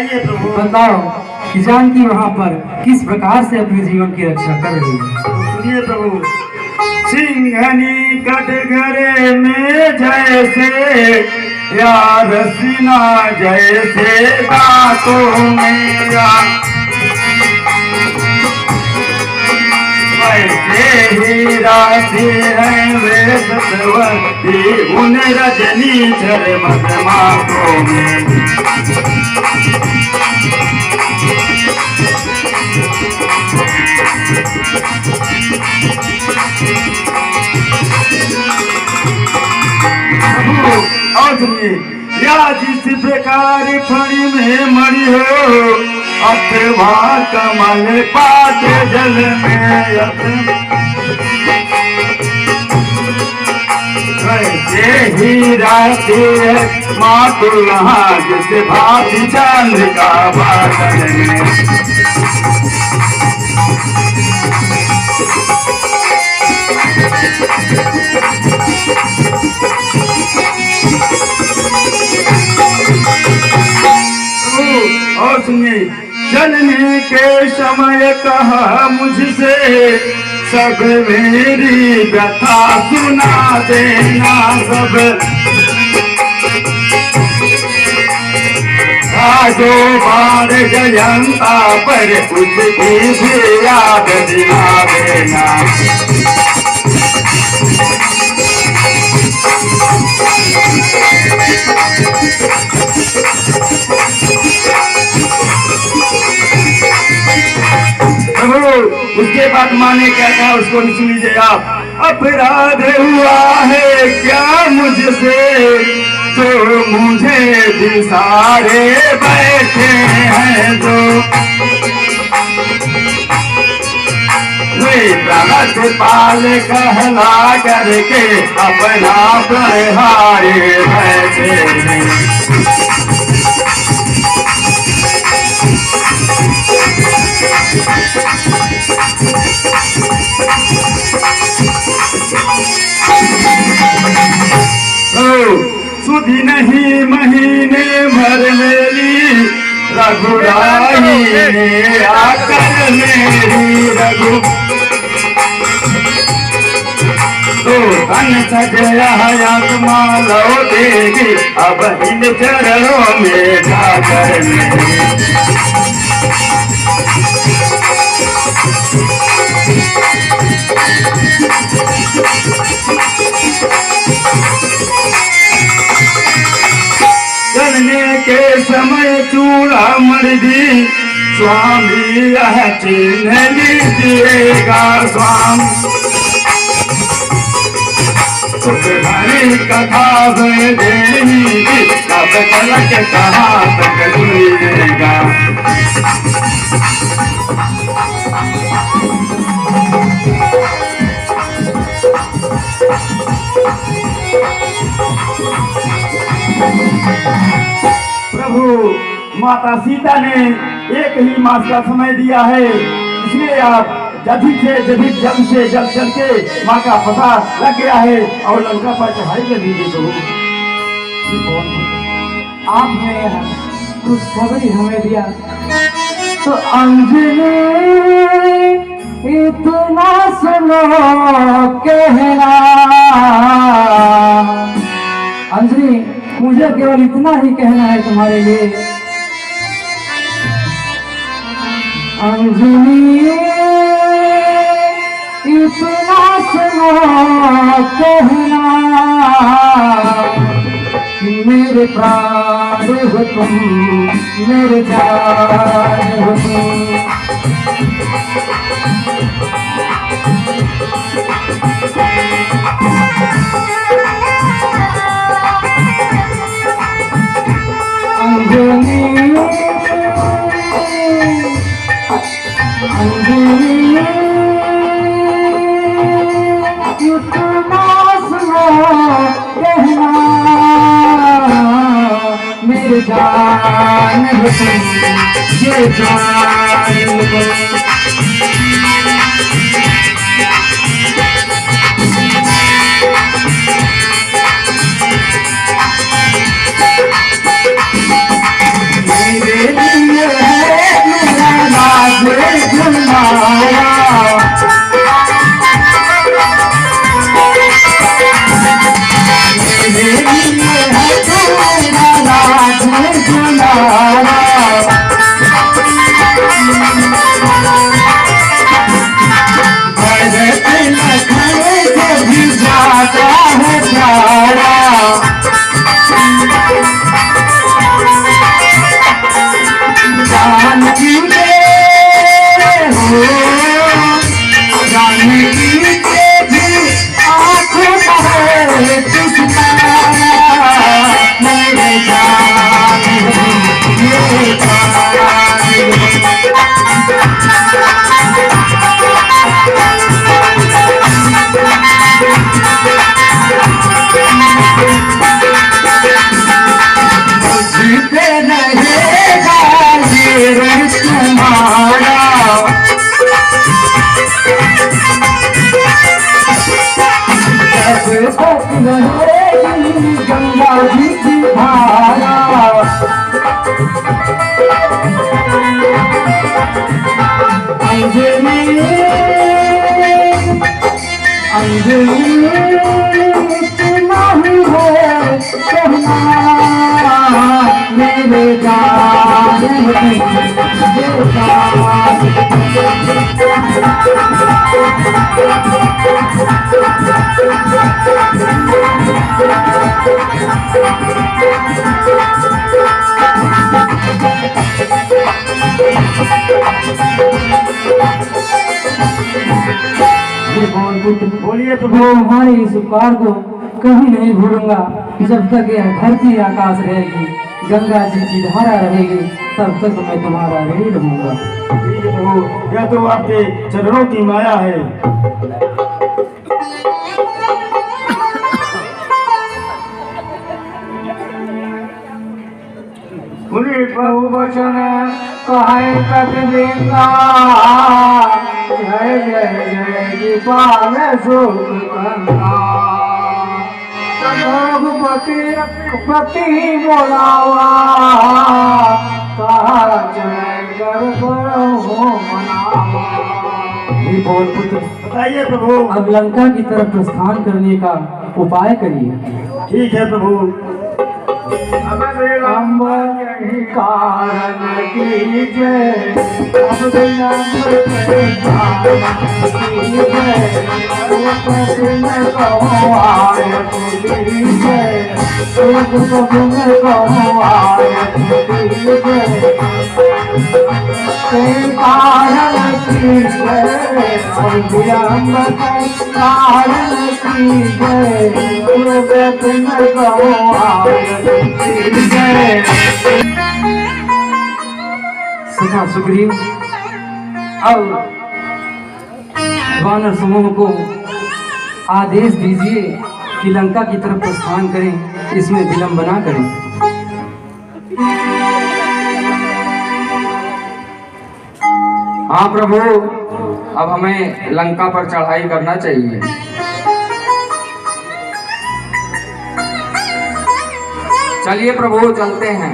बताइए प्रभु। बताओ कि जानकी वहाँ पर किस प्रकार से अपने जीवन की रक्षा कर रही है। सुनिए प्रभु। सिंघनी कटघरे में जैसे यार सीना जैसे दांतों में या वैसे ही राशि है वे सतवती उन रजनी चर मधमासों में। और सुनिए, या जिस प्रकार फणी में मणि हो अथवा कमल पात जल में वैसे ही राशि है मातुल्हा जिस भांति चांद का बादल में। और सुनिए, चलने के समय कहा मुझसे सब मेरी व्यथा सुना देना सब। राजो बार जयंता पर उसकी भी याद दिला देना। उसके बाद माने क्या कहा उसको सुन लीजिए आप। अपराध हुआ है क्या मुझसे तो मुझे दिसारे बैठे हैं जो पाल कहला करके अपना प्रहारे बैठे हैं। सुधी नहीं महीने भर मेरी रघुराई ने आकर मेरी रघु तो तन सजया आत्मा लो देगी अब इन चरणों में जाकर मेरी। चलने के समय चूड़ा मर्दी स्वामी यह चिन्ह लीजिएगा स्वामी। सुखधारी कथा देनी कब तलक कहाँ तक सुनिएगा। प्रभु माता सीता ने एक ही मास का समय दिया है, इसलिए आप अधिक से अधिक जल्द से जल्द चल के माँ का पता लग गया है और लंका पर चढ़ाई कर दीजिए। प्रभु आपने कुछ खबर हमें दिया तो अंजलि इतना सुनो कहना। अंजलि मुझे केवल इतना ही कहना है तुम्हारे लिए। अंजलि इतना सुनो कहना कि मेरे प्राण हो तुम मेरे जान हो तुम। जान ये जान मेरे धारा अंजलि अंजलि नहीं है कहना मेरे जान बोलिए प्रभु। मैं हमारे इस उपकार को कभी नहीं भूलूंगा। जब तक यह धरती आकाश रहेगी, गंगा जी की धारा रहेगी, तब तक मैं तुम्हारा ऋणी रहूंगा। ठीक है प्रभु, यह तो आपके चरणों की माया है। बोले प्रभु वचन कहे प्रतिबिंदा, जय जय जय दीपाल सुख कंदा। रघुपति पति बोलावा, कहा जय कर हो मनावा। बताइए प्रभु। अब लंका की तरफ प्रस्थान करने का उपाय करिए। ठीक है प्रभु। हम यही कारण कीजिए, अब विलंब कीजिए, एक दिन कहो आय कीजिए, एक दिन कहो आय कीजिए, कारण कीजिए, अब विलंब कारण कीजिए, एक दिन कहो आय सखा सुग्रीव, अब वानर समूह को आदेश दीजिए कि लंका की तरफ प्रस्थान करें, इसमें विलंब ना करें। हाँ प्रभु, अब हमें लंका पर चढ़ाई करना चाहिए। चलिए प्रभु, चलते हैं।